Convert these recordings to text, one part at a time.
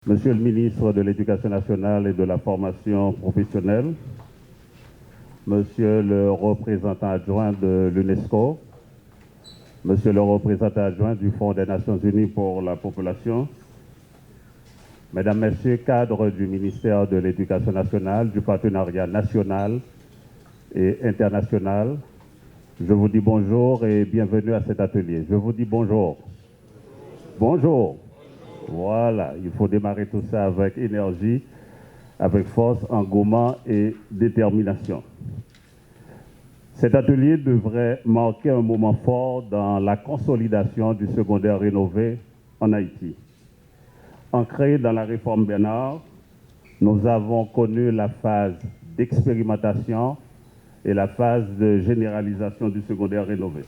Monsieur le ministre de l'Éducation nationale et de la formation professionnelle, Monsieur le représentant adjoint de l'UNESCO, Monsieur le représentant adjoint du Fonds des Nations Unies pour la population, Mesdames, Messieurs, cadres du ministère de l'Éducation nationale, du partenariat national et international, je vous dis bonjour et bienvenue à cet atelier. Je vous dis bonjour. Bonjour. Voilà, il faut démarrer tout ça avec énergie, avec force, engouement et détermination. Cet atelier devrait marquer un moment fort dans la consolidation du secondaire rénové en Haïti. Ancré dans la réforme Bernard, nous avons connu la phase d'expérimentation et la phase de généralisation du secondaire rénové.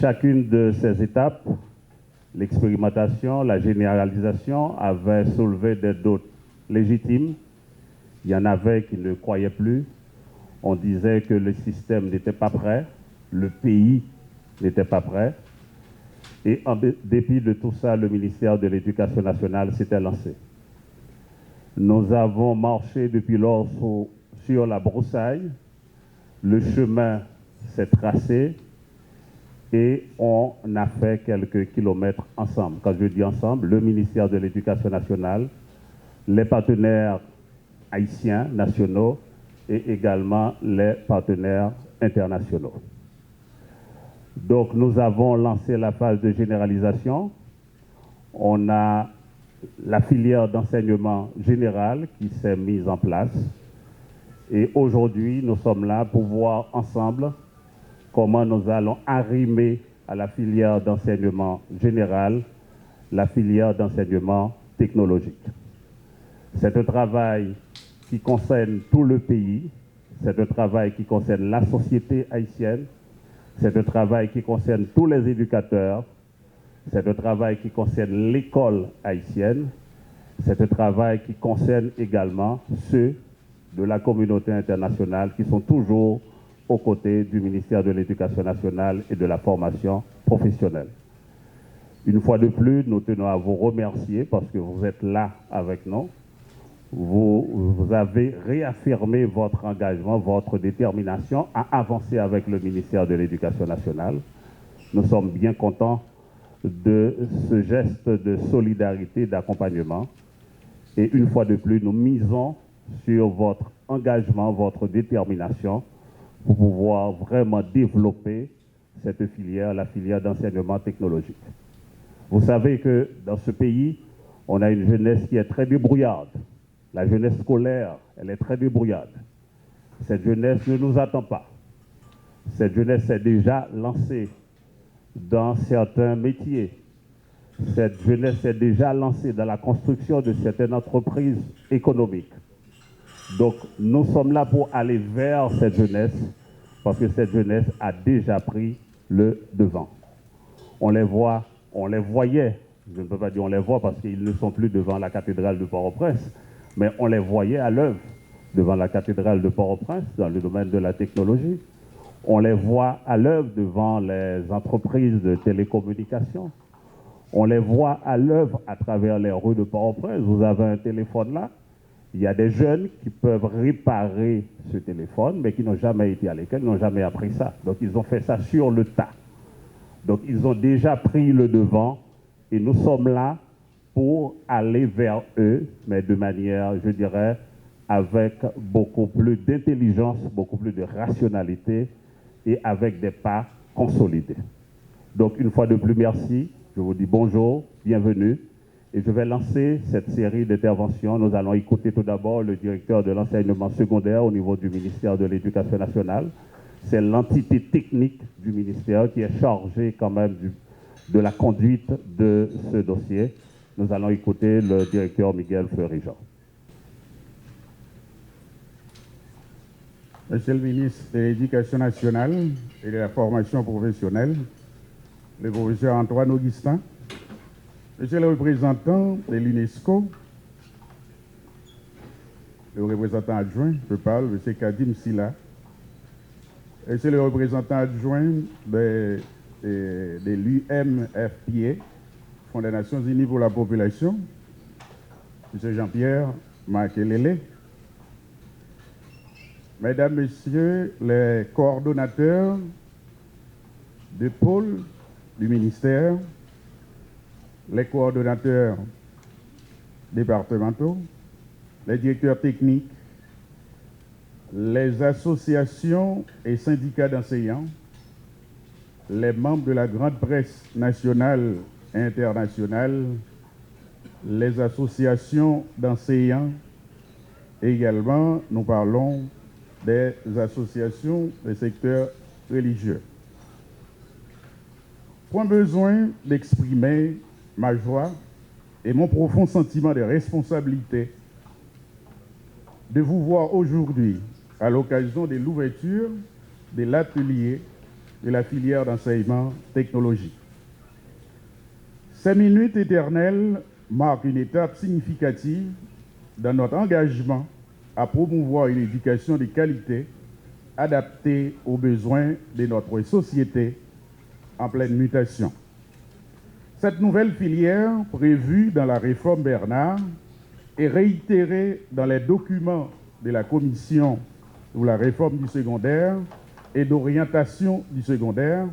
Chacune de ces étapes, l'expérimentation, la généralisation, avait soulevé des doutes légitimes. Il y en avait qui ne croyaient plus. On disait que le système n'était pas prêt, le pays n'était pas prêt. Et en dépit de tout ça, le ministère de l'Éducation nationale s'était lancé. Nous avons marché depuis lors sur la broussaille. Le chemin s'est tracé et on a fait quelques kilomètres ensemble. Quand je dis ensemble, le ministère de l'Éducation nationale, les partenaires haïtiens nationaux et également les partenaires internationaux. Donc nous avons lancé la phase de généralisation. On a la filière d'enseignement général qui s'est mise en place. Et aujourd'hui, nous sommes là pour voir ensemble comment nous allons arrimer à la filière d'enseignement général la filière d'enseignement technologique. C'est un travail qui concerne tout le pays, c'est un travail qui concerne la société haïtienne, c'est un travail qui concerne tous les éducateurs, c'est un travail qui concerne l'école haïtienne, c'est un travail qui concerne également ceux de la communauté internationale qui sont toujours aux côtés du ministère de l'Éducation nationale et de la formation professionnelle. Une fois de plus, nous tenons à vous remercier parce que vous êtes là avec nous. Vous avez réaffirmé votre engagement, votre détermination à avancer avec le ministère de l'Éducation nationale. Nous sommes bien contents de ce geste de solidarité, d'accompagnement. Et une fois de plus, nous misons sur votre engagement, votre détermination pour pouvoir vraiment développer cette filière, la filière d'enseignement technologique. Vous savez que dans ce pays, on a une jeunesse qui est très débrouillarde. La jeunesse scolaire, elle est très débrouillarde. Cette jeunesse ne nous attend pas. Cette jeunesse s'est déjà lancée dans certains métiers. Cette jeunesse s'est déjà lancée dans la construction de certaines entreprises économiques. Donc, nous sommes là pour aller vers cette jeunesse, parce que cette jeunesse a déjà pris le devant. On les voyait, je ne peux pas dire on les voit parce qu'ils ne sont plus devant la cathédrale de Port-au-Prince, mais on les voyait à l'œuvre devant la cathédrale de Port-au-Prince dans le domaine de la technologie. On les voit à l'œuvre devant les entreprises de télécommunications. On les voit à l'œuvre à travers les rues de Port-au-Prince. Vous avez un téléphone là. Il y a des jeunes qui peuvent réparer ce téléphone, mais qui n'ont jamais été à l'école, n'ont jamais appris ça. Donc ils ont fait ça sur le tas. Donc ils ont déjà pris le devant et nous sommes là pour aller vers eux, mais de manière, je dirais, avec beaucoup plus d'intelligence, beaucoup plus de rationalité et avec des pas consolidés. Donc une fois de plus, merci. Je vous dis bonjour, bienvenue. Et je vais lancer cette série d'interventions. Nous allons écouter tout d'abord le directeur de l'enseignement secondaire au niveau du ministère de l'Éducation nationale. C'est l'entité technique du ministère qui est chargée quand même de la conduite de ce dossier. Nous allons écouter le directeur Miguel Fleury-Jean. Monsieur le ministre de l'Éducation nationale et de la formation professionnelle, le professeur Antoine Augustin, monsieur le représentant de l'UNESCO, le représentant adjoint, je parle, monsieur Kadim Silla, monsieur le représentant adjoint de l'UMFPA, Fonds des Nations Unies pour la population, M. Jean-Pierre Makelele, Mesdames, Messieurs les coordonnateurs de pôle du ministère, les coordonnateurs départementaux, les directeurs techniques, les associations et syndicats d'enseignants, les membres de la grande presse nationale et internationale, les associations d'enseignants, et également nous parlons des associations des secteurs religieux. Point besoin d'exprimer ma joie et mon profond sentiment de responsabilité de vous voir aujourd'hui à l'occasion de l'ouverture de l'atelier de la filière d'enseignement technologique. Ces minutes éternelles marquent une étape significative dans notre engagement à promouvoir une éducation de qualité adaptée aux besoins de notre société en pleine mutation. Cette nouvelle filière, prévue dans la réforme Bernard et réitérée dans les documents de la Commission pour la réforme du secondaire et d'orientation du secondaire,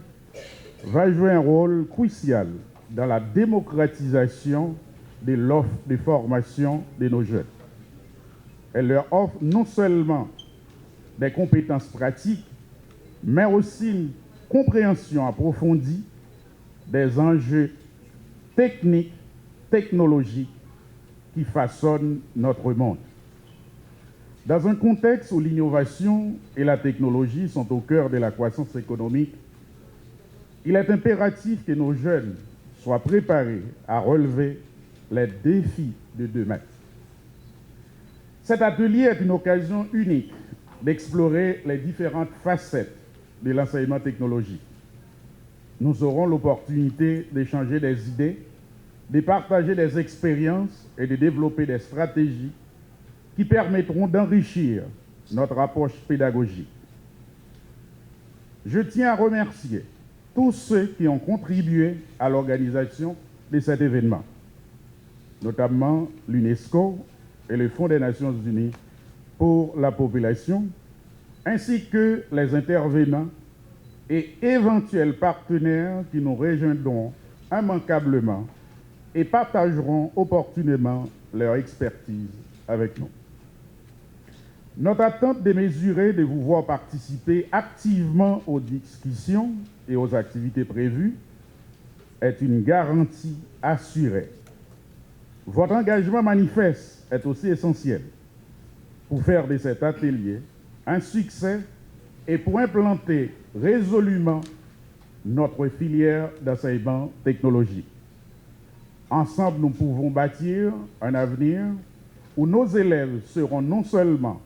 va jouer un rôle crucial dans la démocratisation de l'offre de formation de nos jeunes. Elle leur offre non seulement des compétences pratiques, mais aussi une compréhension approfondie des enjeux techniques, technologiques qui façonnent notre monde. Dans un contexte où l'innovation et la technologie sont au cœur de la croissance économique, il est impératif que nos jeunes soient préparés à relever les défis de demain. Cet atelier est une occasion unique d'explorer les différentes facettes de l'enseignement technologique. Nous aurons l'opportunité d'échanger des idées, de partager des expériences et de développer des stratégies qui permettront d'enrichir notre approche pédagogique. Je tiens à remercier tous ceux qui ont contribué à l'organisation de cet événement, notamment l'UNESCO et le Fonds des Nations Unies pour la population, ainsi que les intervenants et éventuels partenaires qui nous rejoindront immanquablement et partageront opportunément leur expertise avec nous. Notre attente démesurée de vous voir participer activement aux discussions et aux activités prévues est une garantie assurée. Votre engagement manifeste est aussi essentiel pour faire de cet atelier un succès et pour implanter résolument notre filière d'enseignement technologique. Ensemble, nous pouvons bâtir un avenir où nos élèves seront non seulement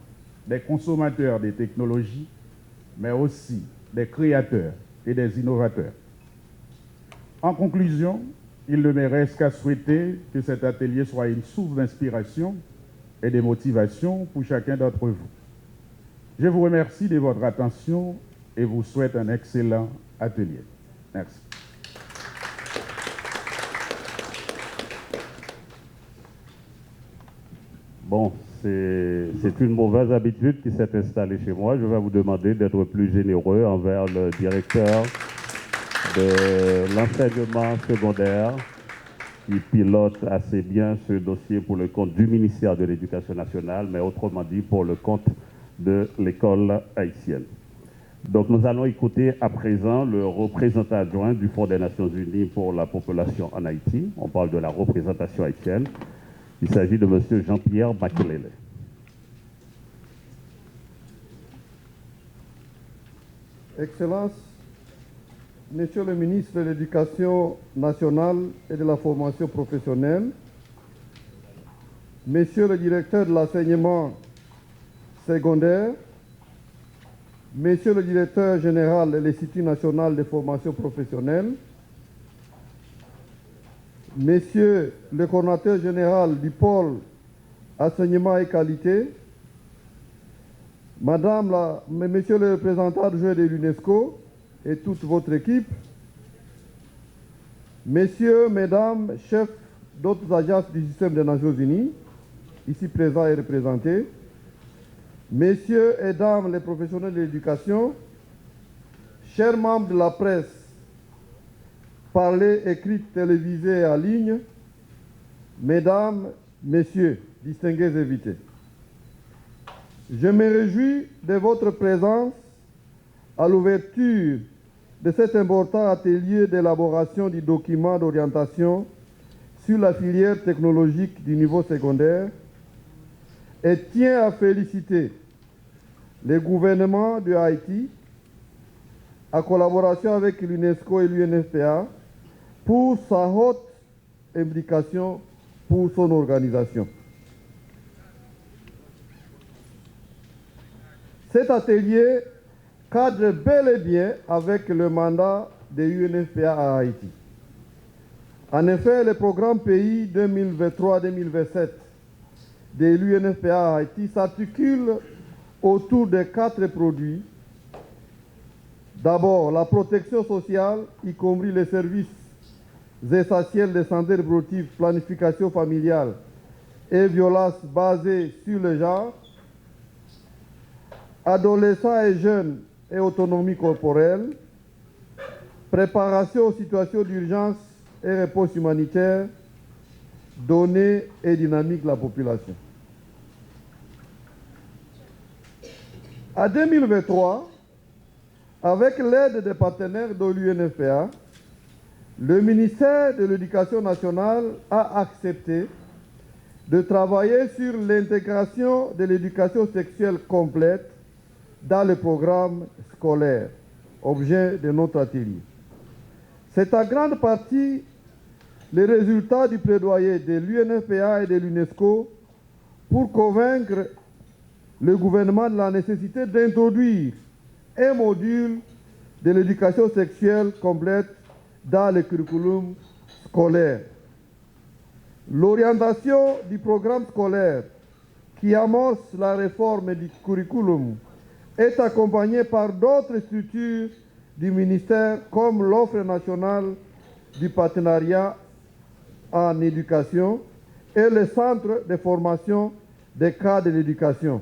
des consommateurs des technologies, mais aussi des créateurs et des innovateurs. En conclusion, il ne me reste qu'à souhaiter que cet atelier soit une source d'inspiration et de motivation pour chacun d'entre vous. Je vous remercie de votre attention et vous souhaite un excellent atelier. Merci. Bon, c'est une mauvaise habitude qui s'est installée chez moi. Je vais vous demander d'être plus généreux envers le directeur de l'enseignement secondaire qui pilote assez bien ce dossier pour le compte du ministère de l'Éducation nationale, mais autrement dit pour le compte de l'école haïtienne. Donc nous allons écouter à présent le représentant adjoint du Fonds des Nations Unies pour la population en Haïti. On parle de la représentation haïtienne. Il s'agit de M. Jean-Pierre Makelele. Excellences, Monsieur le ministre de l'Éducation nationale et de la formation professionnelle, Monsieur le directeur de l'enseignement secondaire, Monsieur le directeur général de l'Institut national de formation professionnelle, Monsieur le coordonnateur général du pôle enseignement et qualité, Monsieur le représentant adjoint de l'UNESCO et toute votre équipe, Messieurs, Mesdames, chefs d'autres agences du système des Nations Unies, ici présents et représentés, Messieurs et Dames les professionnels de l'éducation, chers membres de la presse, parlée, écrite, télévisée et en ligne, Mesdames, Messieurs, distingués invités, je me réjouis de votre présence à l'ouverture de cet important atelier d'élaboration du document d'orientation sur la filière technologique du niveau secondaire et tiens à féliciter le gouvernement de Haïti, en collaboration avec l'UNESCO et l'UNFPA, pour sa haute implication pour son organisation. Cet atelier cadre bel et bien avec le mandat de l'UNFPA à Haïti. En effet, le programme pays 2023-2027 de l'UNFPA à Haïti s'articule autour de 4 produits. D'abord, la protection sociale, y compris les services essentiels de santé reproductive, planification familiale et violences basées sur le genre, adolescents et jeunes et autonomie corporelle, préparation aux situations d'urgence et réponse humanitaire, données et dynamique de la population. En 2023, avec l'aide des partenaires de l'UNFPA, le ministère de l'Éducation nationale a accepté de travailler sur l'intégration de l'éducation sexuelle complète dans le programme scolaire, objet de notre atelier. C'est en grande partie le résultat du plaidoyer de l'UNFPA et de l'UNESCO pour convaincre le gouvernement de la nécessité d'introduire un module de l'éducation sexuelle complète dans le curriculum scolaire. L'orientation du programme scolaire qui amorce la réforme du curriculum est accompagnée par d'autres structures du ministère comme l'offre nationale du partenariat en éducation et le centre de formation des cadres de l'éducation.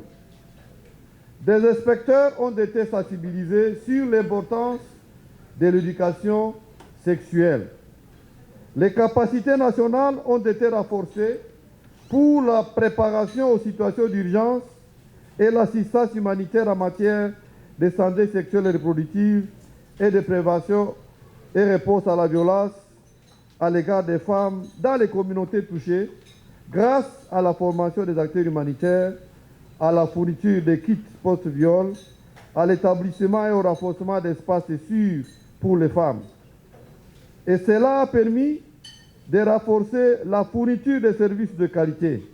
Des inspecteurs ont été sensibilisés sur l'importance de l'éducation sexuelle. Les capacités nationales ont été renforcées pour la préparation aux situations d'urgence et l'assistance humanitaire en matière de santé sexuelle et reproductive et de prévention et réponse à la violence à l'égard des femmes dans les communautés touchées grâce à la formation des acteurs humanitaires, à la fourniture de kits post-viol, à l'établissement et au renforcement d'espaces sûrs pour les femmes. Et cela a permis de renforcer la fourniture de services de qualité.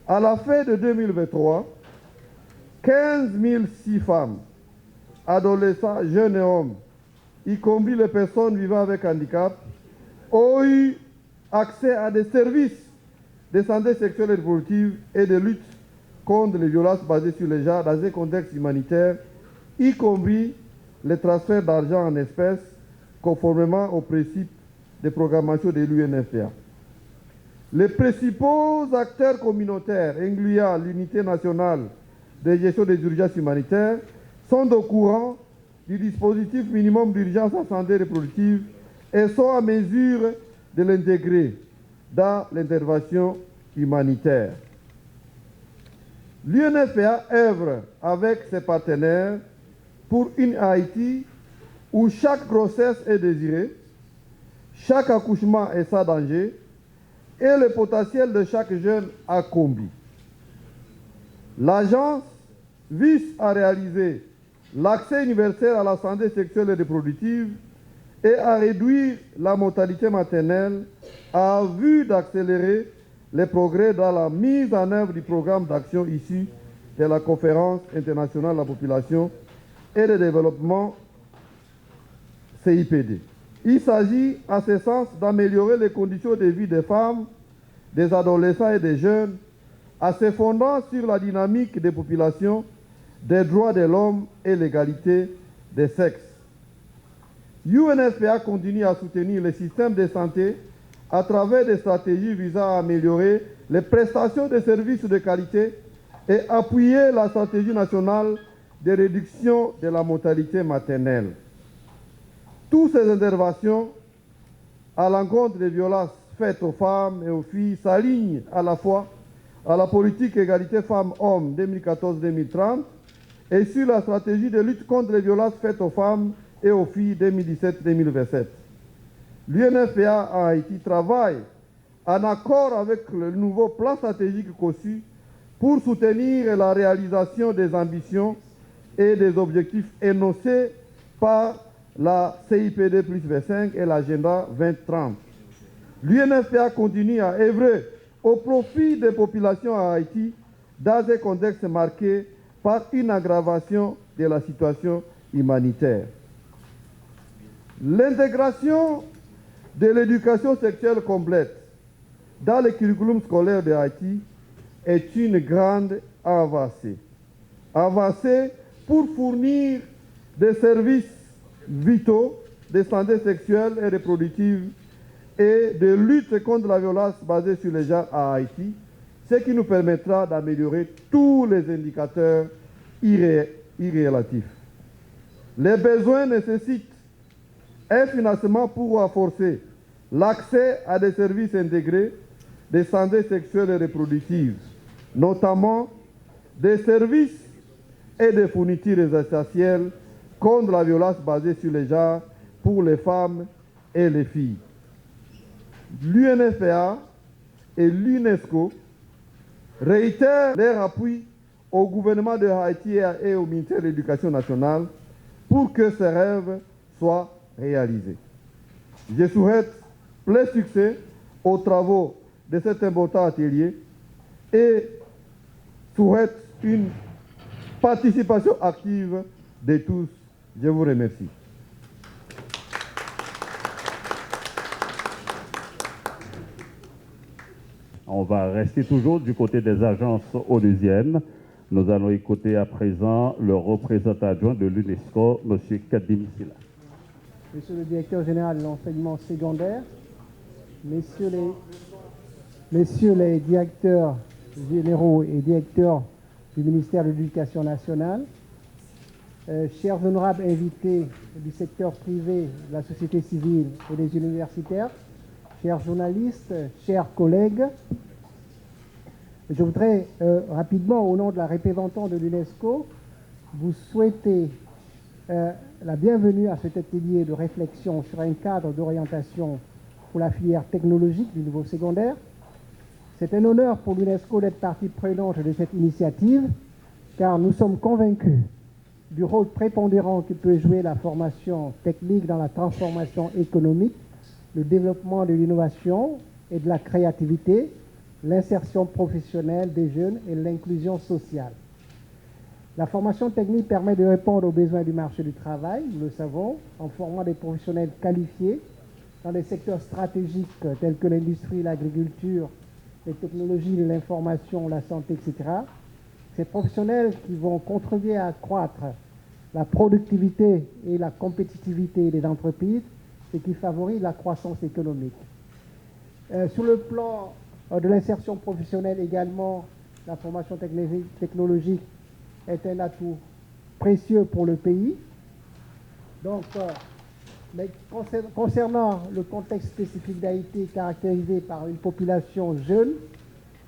À la fin de 2023, 15 006 femmes, adolescents, jeunes et hommes, y compris les personnes vivant avec handicap, ont eu accès à des services de santé sexuelle et reproductive et de lutte contre les violences basées sur le genre dans un contexte humanitaire, y compris les transferts d'argent en espèces, conformément aux principes de programmation de l'UNFPA. Les principaux acteurs communautaires, incluant l'unité nationale de gestion des urgences humanitaires, sont au courant du dispositif minimum d'urgence en santé reproductive et sont en mesure de l'intégrer dans l'intervention humanitaire. L'UNFPA œuvre avec ses partenaires pour une Haïti où chaque grossesse est désirée, chaque accouchement est sans danger et le potentiel de chaque jeune accompli. L'agence vise à réaliser l'accès universel à la santé sexuelle et reproductive et à réduire la mortalité maternelle en vue d'accélérer les progrès dans la mise en œuvre du programme d'action issu de la Conférence internationale de la population et de développement CIPD. Il s'agit à ce sens d'améliorer les conditions de vie des femmes, des adolescents et des jeunes en se fondant sur la dynamique des populations, des droits de l'homme et l'égalité des sexes. l'UNFPA continue à soutenir le système de santé à travers des stratégies visant à améliorer les prestations de services de qualité et appuyer la stratégie nationale de réduction de la mortalité maternelle. Toutes ces interventions à l'encontre des violences faites aux femmes et aux filles s'alignent à la fois à la politique égalité femmes-hommes 2014-2030 et sur la stratégie de lutte contre les violences faites aux femmes et aux filles 2017-2027. L'UNFPA en Haïti travaille en accord avec le nouveau plan stratégique conçu pour soutenir la réalisation des ambitions et des objectifs énoncés par la CIPD plus 25 et l'agenda 2030. L'UNFPA continue à œuvrer au profit des populations en Haïti dans un contexte marqué par une aggravation de la situation humanitaire. L'intégration de l'éducation sexuelle complète dans le curriculum scolaire de Haïti est une grande avancée. Avancée pour fournir des services vitaux de santé sexuelle et reproductive et de lutte contre la violence basée sur les genres à Haïti, ce qui nous permettra d'améliorer tous les indicateurs irrélatifs. Les besoins nécessitent un financement pour renforcer l'accès à des services intégrés de santé sexuelle et reproductive, notamment des services et des fournitures essentielles contre la violence basée sur les genres pour les femmes et les filles. L'UNFPA et l'UNESCO réitèrent leur appui au gouvernement de Haïti et au ministère de l'Éducation nationale pour que ces rêves soient réalisés. Je souhaite plein succès aux travaux de cet important atelier et souhaite une participation active de tous. Je vous remercie. On va rester toujours du côté des agences onusiennes. Nous allons écouter à présent le représentant adjoint de l'UNESCO, M. Kadim Silla. Monsieur le directeur général de l'enseignement secondaire, messieurs les directeurs généraux et directeurs du ministère de l'Éducation nationale, chers honorables invités du secteur privé, de la société civile et des universitaires, chers journalistes, chers collègues, je voudrais rapidement, au nom de la représentante de l'UNESCO, vous souhaiter la bienvenue à cet atelier de réflexion sur un cadre d'orientation pour la filière technologique du niveau secondaire. C'est un honneur pour l'UNESCO d'être partie prenante de cette initiative, car nous sommes convaincus du rôle prépondérant que peut jouer la formation technique dans la transformation économique, le développement de l'innovation et de la créativité, l'insertion professionnelle des jeunes et l'inclusion sociale. La formation technique permet de répondre aux besoins du marché du travail, nous le savons, en formant des professionnels qualifiés dans des secteurs stratégiques tels que l'industrie, l'agriculture, les technologies de l'information, la santé, etc. Ces professionnels qui vont contribuer à accroître la productivité et la compétitivité des entreprises, ce qui favorise la croissance économique. Sur le plan de l'insertion professionnelle également, la formation technologique est un atout précieux pour le pays. Donc, mais concernant le contexte spécifique d'Haïti caractérisé par une population jeune,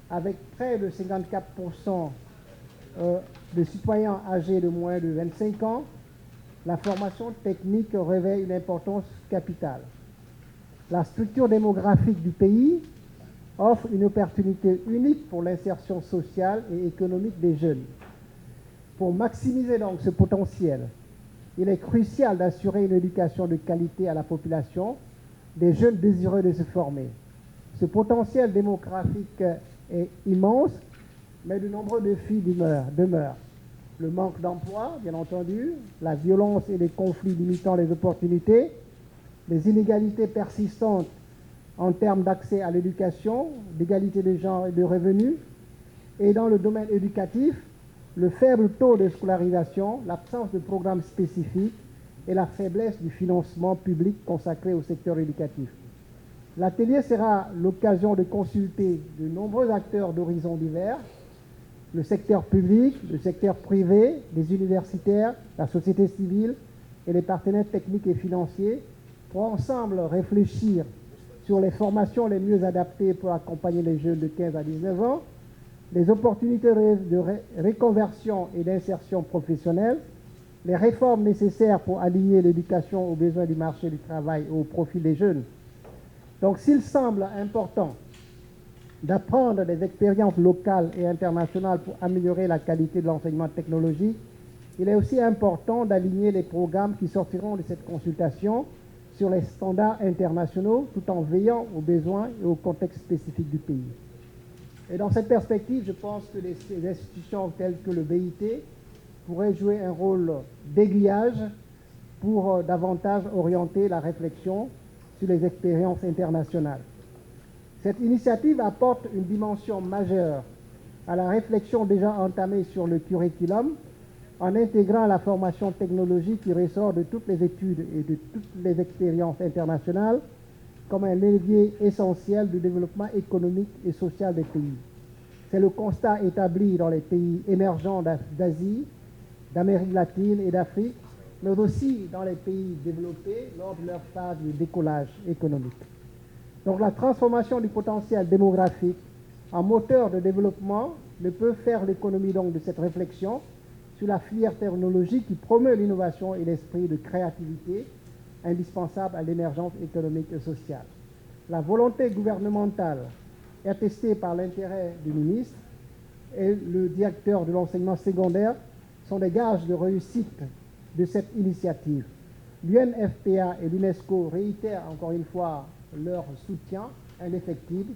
avec près de 54% de citoyens âgés de moins de 25 ans, la formation technique revêt une importance capitale. La structure démographique du pays offre une opportunité unique pour l'insertion sociale et économique des jeunes. Pour maximiser donc ce potentiel, il est crucial d'assurer une éducation de qualité à la population des jeunes désireux de se former. Ce potentiel démographique est immense, mais de nombreux défis demeurent. Le manque d'emploi, bien entendu, la violence et les conflits limitant les opportunités, les inégalités persistantes en termes d'accès à l'éducation, d'égalité de genre et de revenus, et dans le domaine éducatif, le faible taux de scolarisation, l'absence de programmes spécifiques et la faiblesse du financement public consacré au secteur éducatif. L'atelier sera l'occasion de consulter de nombreux acteurs d'horizons divers, le secteur public, le secteur privé, les universitaires, la société civile et les partenaires techniques et financiers pour ensemble réfléchir sur les formations les mieux adaptées pour accompagner les jeunes de 15 à 19 ans, les opportunités de reconversion et d'insertion professionnelle, les réformes nécessaires pour aligner l'éducation aux besoins du marché du travail et au profit des jeunes. Donc s'il semble important d'apprendre des expériences locales et internationales pour améliorer la qualité de l'enseignement technologique, il est aussi important d'aligner les programmes qui sortiront de cette consultation sur les standards internationaux tout en veillant aux besoins et au contexte spécifique du pays. Et dans cette perspective, je pense que les institutions telles que le BIT pourraient jouer un rôle d'aiguillage pour davantage orienter la réflexion sur les expériences internationales. Cette initiative apporte une dimension majeure à la réflexion déjà entamée sur le curriculum en intégrant la formation technologique qui ressort de toutes les études et de toutes les expériences internationales comme un levier essentiel du développement économique et social des pays. C'est le constat établi dans les pays émergents d'Asie, d'Amérique latine et d'Afrique, mais aussi dans les pays développés lors de leur phase de décollage économique. Donc la transformation du potentiel démographique en moteur de développement ne peut faire l'économie donc de cette réflexion sur la filière technologique qui promeut l'innovation et l'esprit de créativité indispensable à l'émergence économique et sociale. La volonté gouvernementale attestée par l'intérêt du ministre et le directeur de l'enseignement secondaire sont des gages de réussite de cette initiative. L'UNFPA et l'UNESCO réitèrent encore une fois leur soutien indéfectible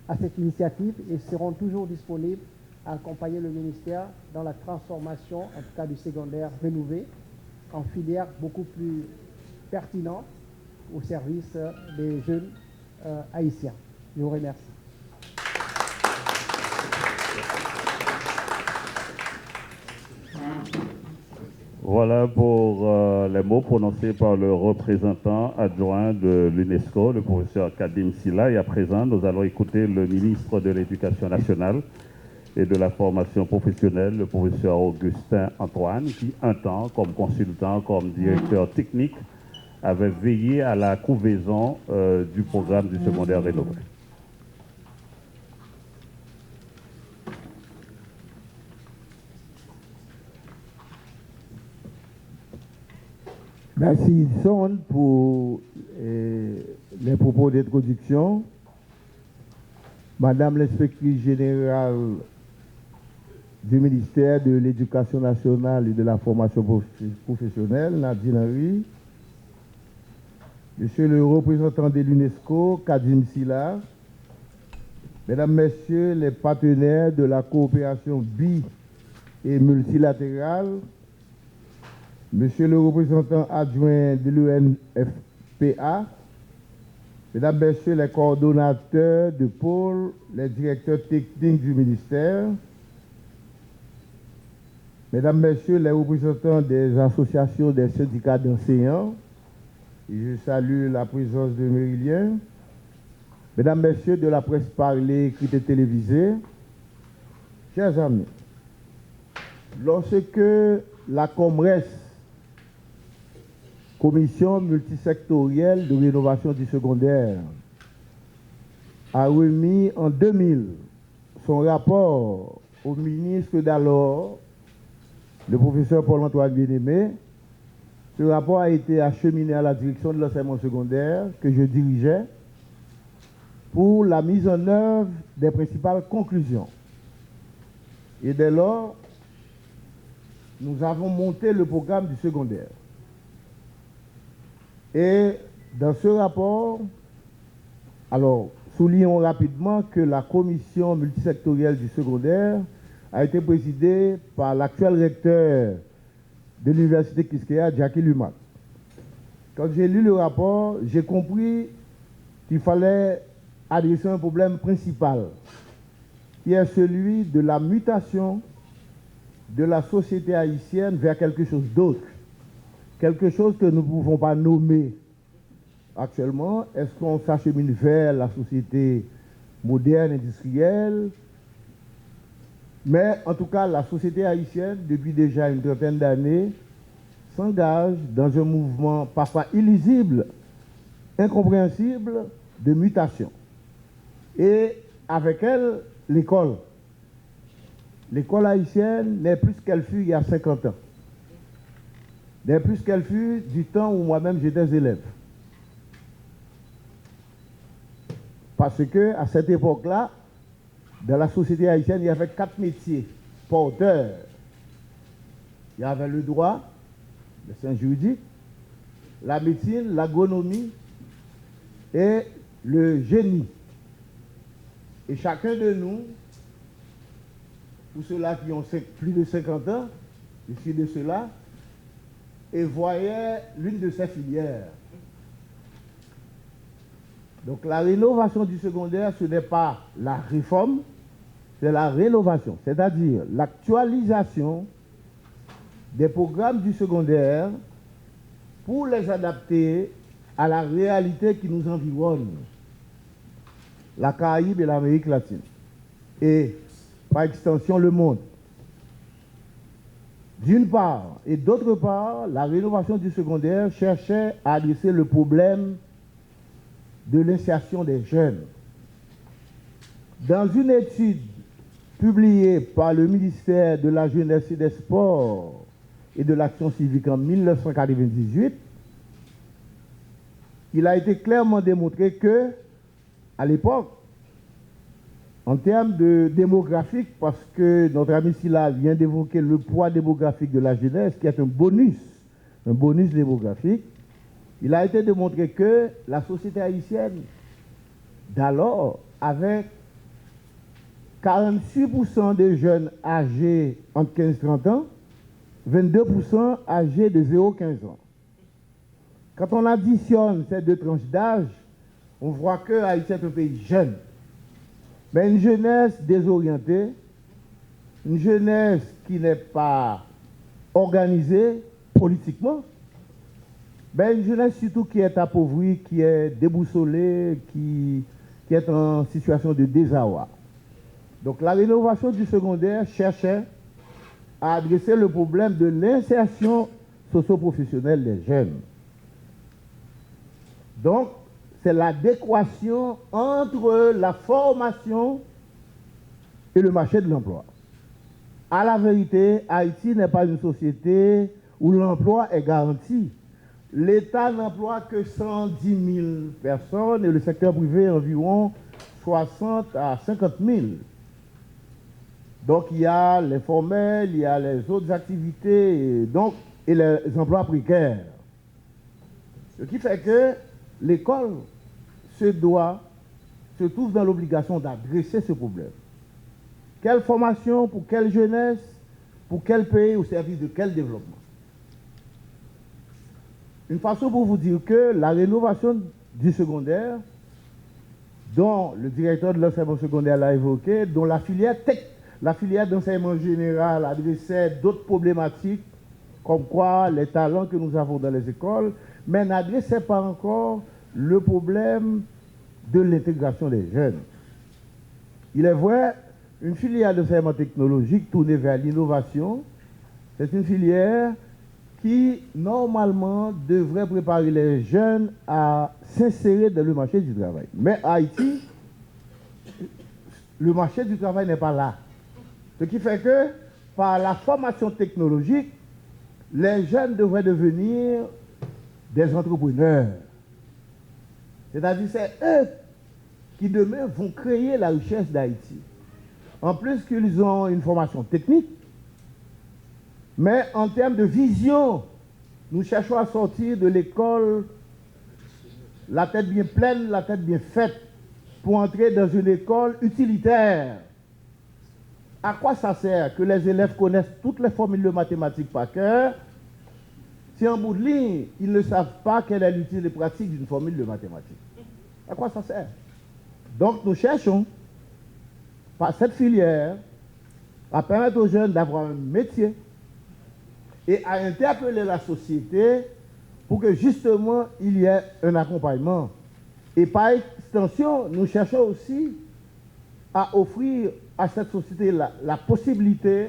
à cette initiative et seront toujours disponibles à accompagner le ministère dans la transformation, en tout cas du secondaire rénové, en filière beaucoup plus pertinente au service des jeunes haïtiens. Je vous remercie. Voilà pour les mots prononcés par le représentant adjoint de l'UNESCO, le professeur Kadim Silla. Et à présent, nous allons écouter le ministre de l'Éducation nationale et de la formation professionnelle, le professeur Augustin Antoine, qui un temps, comme consultant, comme directeur technique, avait veillé à la couvaison du programme du secondaire rénové. Merci Son pour les propos d'introduction. Madame l'inspectrice générale du ministère de l'Éducation nationale et de la formation professionnelle, Nadine Henry, Monsieur le représentant de l'UNESCO, Kadim Silla, Mesdames, Messieurs les partenaires de la coopération bi- et multilatérale, Monsieur le représentant adjoint de l'UNFPA, Mesdames, Messieurs les coordonnateurs de pôle, les directeurs techniques du ministère, Mesdames, Messieurs les représentants des associations des syndicats d'enseignants, et je salue la présence de Mérilien, Mesdames, Messieurs de la presse parlée, écrite et télévisée, chers amis, lorsque la COMRES, Commission multisectorielle de rénovation du secondaire, a remis en 2000 son rapport au ministre d'alors, le professeur Paul-Antoine Bien-Aimé. Ce rapport a été acheminé à la direction de l'enseignement secondaire que je dirigeais pour la mise en œuvre des principales conclusions. Et dès lors, nous avons monté le programme du secondaire. Et dans ce rapport, alors, soulignons rapidement que la commission multisectorielle du secondaire a été présidée par l'actuel recteur de l'université Quisqueya, Jackie Lumac. Quand j'ai lu le rapport, j'ai compris qu'il fallait adresser un problème principal, qui est celui de la mutation de la société haïtienne vers quelque chose d'autre, quelque chose que nous ne pouvons pas nommer actuellement. Est-ce qu'on s'achemine vers la société moderne, industrielle? Mais en tout cas, la société haïtienne, depuis déjà une trentaine d'années, s'engage dans un mouvement parfois illisible, incompréhensible de mutation. Et avec elle, l'école. L'école haïtienne n'est plus qu'elle fut il y a 50 ans. N'est plus qu'elle fut du temps où moi-même j'étais élève. Parce que à cette époque-là, dans la société haïtienne, il y avait 4 métiers porteurs. Il y avait le droit, le sciences juridiques, la médecine, l'agronomie et le génie. Et chacun de nous, pour ceux-là qui ont plus de 50 ans, je suis de ceux-là, et voyait l'une de ces filières. Donc la rénovation du secondaire, ce n'est pas la réforme, c'est la rénovation, c'est-à-dire l'actualisation des programmes du secondaire pour les adapter à la réalité qui nous environne, la Caraïbe et l'Amérique latine, et par extension le monde. D'une part, et d'autre part, la rénovation du secondaire cherchait à adresser le problème de l'insertion des jeunes. Dans une étude publiée par le ministère de la Jeunesse et des Sports et de l'Action civique en 1998, il a été clairement démontré que, à l'époque, en termes de démographique, parce que notre ami Silla vient d'évoquer le poids démographique de la jeunesse, qui est un bonus démographique, il a été démontré que la société haïtienne d'alors avait 46% de jeunes âgés entre 15 et 30 ans, 22% âgés de 0-15 ans. Quand on additionne ces deux tranches d'âge, on voit que Haïti est un pays jeune. Mais une jeunesse désorientée, une jeunesse qui n'est pas organisée politiquement, mais une jeunesse surtout qui est appauvrie, qui est déboussolée, qui est en situation de désarroi. Donc la rénovation du secondaire cherchait à adresser le problème de l'insertion socio-professionnelle des jeunes. Donc, c'est l'adéquation entre la formation et le marché de l'emploi. À la vérité, Haïti n'est pas une société où l'emploi est garanti. L'État n'emploie que 110 000 personnes et le secteur privé environ 60 à 50 000. Donc il y a les formels, il y a les autres activités et les emplois précaires. Ce qui fait que l'école se trouve dans l'obligation d'adresser ce problème. Quelle formation pour quelle jeunesse, pour quel pays, au service de quel développement? Une façon pour vous dire que la rénovation du secondaire, dont le directeur de l'enseignement secondaire l'a évoqué, dont la filière d'enseignement général adressait d'autres problématiques, comme quoi les talents que nous avons dans les écoles, mais n'adressait pas encore le problème de l'intégration des jeunes. Il est vrai, une filière d'enseignement technologique tournée vers l'innovation, c'est une filière qui, normalement, devrait préparer les jeunes à s'insérer dans le marché du travail. Mais à Haïti, le marché du travail n'est pas là. Ce qui fait que, par la formation technologique, les jeunes devraient devenir des entrepreneurs. C'est-à-dire, c'est eux qui demain vont créer la richesse d'Haïti. En plus qu'ils ont une formation technique, mais en termes de vision, nous cherchons à sortir de l'école la tête bien pleine, la tête bien faite, pour entrer dans une école utilitaire. À quoi ça sert que les élèves connaissent toutes les formules de mathématiques par cœur, si en bout de ligne, ils ne savent pas quelle est l'utilité pratique d'une formule de mathématiques? À quoi ça sert? Donc nous cherchons, par cette filière, à permettre aux jeunes d'avoir un métier et à interpeller la société pour que justement il y ait un accompagnement. Et par extension, nous cherchons aussi à offrir à cette société la possibilité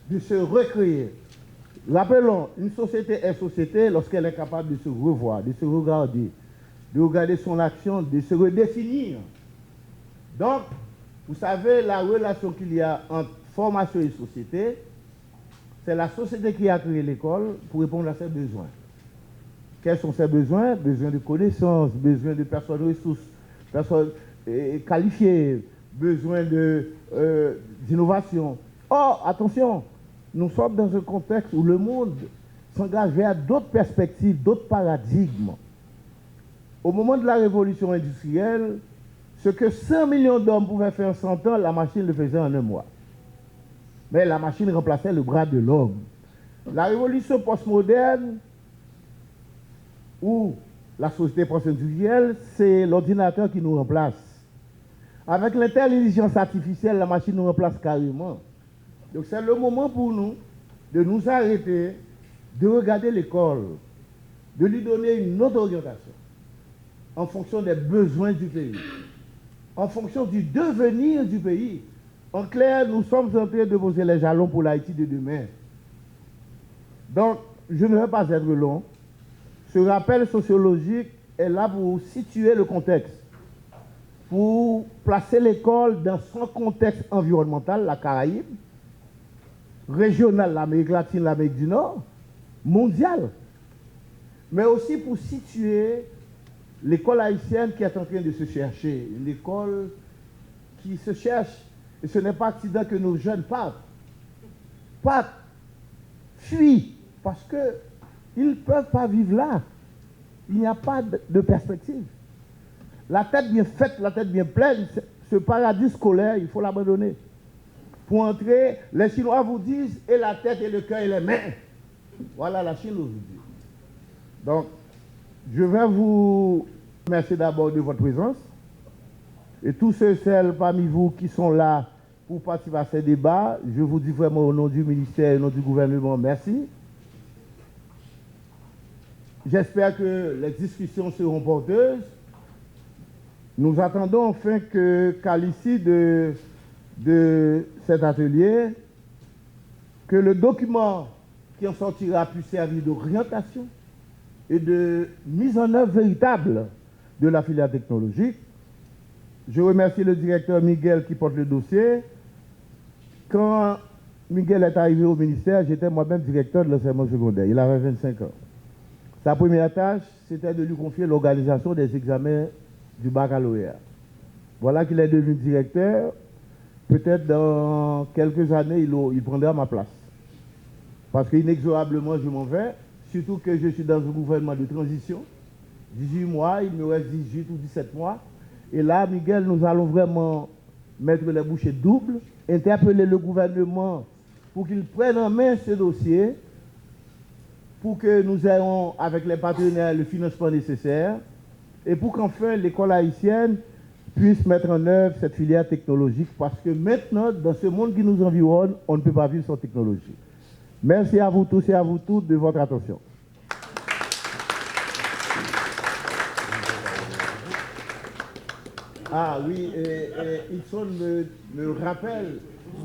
de se recréer. Rappelons, une société est société lorsqu'elle est capable de se revoir, de se regarder, de regarder son action, de se redéfinir. Donc, vous savez, la relation qu'il y a entre formation et société, c'est la société qui a créé l'école pour répondre à ses besoins. Quels sont ses besoins? Besoin de connaissances, besoin de personnes ressources, personnes qualifiées, besoin d'innovation. Or, attention, nous sommes dans un contexte où le monde s'engage vers d'autres perspectives, d'autres paradigmes. Au moment de la révolution industrielle, ce que 100 millions d'hommes pouvaient faire en 100 ans, la machine le faisait en un mois. Mais la machine remplaçait le bras de l'homme. La révolution postmoderne, ou la société post-industrielle, c'est l'ordinateur qui nous remplace. Avec l'intelligence artificielle, la machine nous remplace carrément. Donc c'est le moment pour nous de nous arrêter, de regarder l'école, de lui donner une autre orientation en fonction des besoins du pays, en fonction du devenir du pays. En clair, nous sommes en train de poser les jalons pour l'Haïti de demain. Donc, je ne vais pas être long. Ce rappel sociologique est là pour situer le contexte, pour placer l'école dans son contexte environnemental, la Caraïbe, régional, l'Amérique latine, l'Amérique du Nord, mondial, mais aussi pour situer l'école haïtienne qui est en train de se chercher, une école qui se cherche, et ce n'est pas accident que nos jeunes partent, fuient, parce qu'ils ne peuvent pas vivre là. Il n'y a pas de perspective. La tête bien faite, la tête bien pleine, ce paradis scolaire, il faut l'abandonner. Pour entrer, les Chinois vous disent, et la tête, et le cœur, et les mains. Voilà la Chine aujourd'hui. Donc, je vais vous remercier d'abord de votre présence. Et tous ceux et celles parmi vous qui sont là pour participer à ces débats, je vous dis vraiment au nom du ministère et au nom du gouvernement, merci. J'espère que les discussions seront porteuses. Nous attendons enfin qu'à l'issue de cet atelier, que le document qui en sortira puisse servir d'orientation et de mise en œuvre véritable de la filière technologique. Je remercie le directeur Miguel qui porte le dossier. Quand Miguel est arrivé au ministère, j'étais moi-même directeur de l'enseignement secondaire. Il avait 25 ans. Sa première tâche, c'était de lui confier l'organisation des examens du baccalauréat. Voilà qu'il est devenu directeur. Peut-être dans quelques années, il prendra ma place. Parce qu'inexorablement, je m'en vais. Surtout que je suis dans un gouvernement de transition. 18 mois, il me reste 18 ou 17 mois. Et là, Miguel, nous allons vraiment mettre les bouchées doubles, interpeller le gouvernement pour qu'il prenne en main ce dossier, pour que nous ayons avec les partenaires le financement nécessaire et pour qu'enfin l'école haïtienne puisse mettre en œuvre cette filière technologique parce que maintenant, dans ce monde qui nous environne, on ne peut pas vivre sans technologie. Merci à vous tous et à vous toutes de votre attention. Ah oui, Ixon me rappelle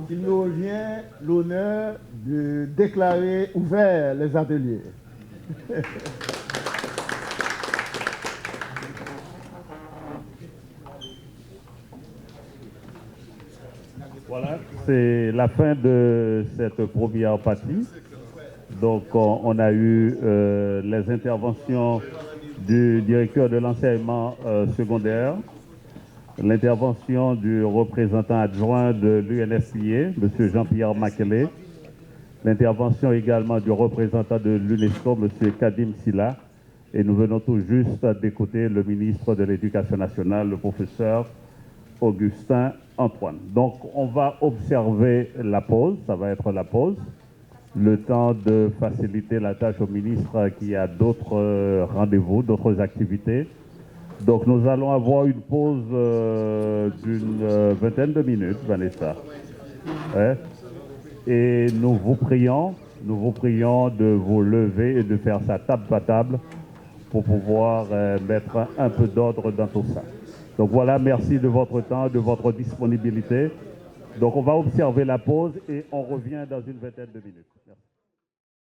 qu'il me revient l'honneur de déclarer ouverts les ateliers. Voilà, c'est la fin de cette première partie. Donc, on a eu les interventions du directeur de l'enseignement secondaire, l'intervention du représentant adjoint de l'UNFPA, M. Jean-Pierre Makele, l'intervention également du représentant de l'UNESCO, M. Kadim Silla, et nous venons tout juste d'écouter le ministre de l'Éducation nationale, le professeur Augustin Antoine. Donc, on va observer la pause, ça va être la pause, le temps de faciliter la tâche au ministre qui a d'autres rendez-vous, d'autres activités. Donc, nous allons avoir une pause d'une vingtaine de minutes, Vanessa. Ouais. Et nous vous prions de vous lever et de faire ça table par table pour pouvoir mettre un peu d'ordre dans tout ça. Donc voilà, merci de votre temps, de votre disponibilité. Donc on va observer la pause et on revient dans une vingtaine de minutes. Merci.